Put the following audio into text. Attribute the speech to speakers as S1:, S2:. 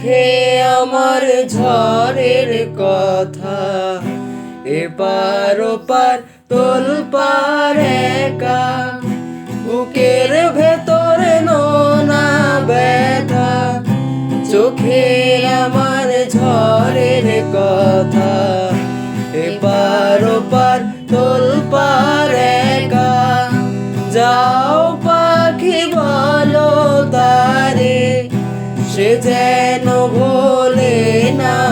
S1: চোখে আমার ঝড়ের কথা, এপার ওপার তোলপাড় একা, বুকের ভেতরে নোনা ব্যথা। চোখে আমার ঝড়ের কথা, এপার ওপার তোলপাড় একা। যাও পাখি বলো তারে, সে যেন ভোলে না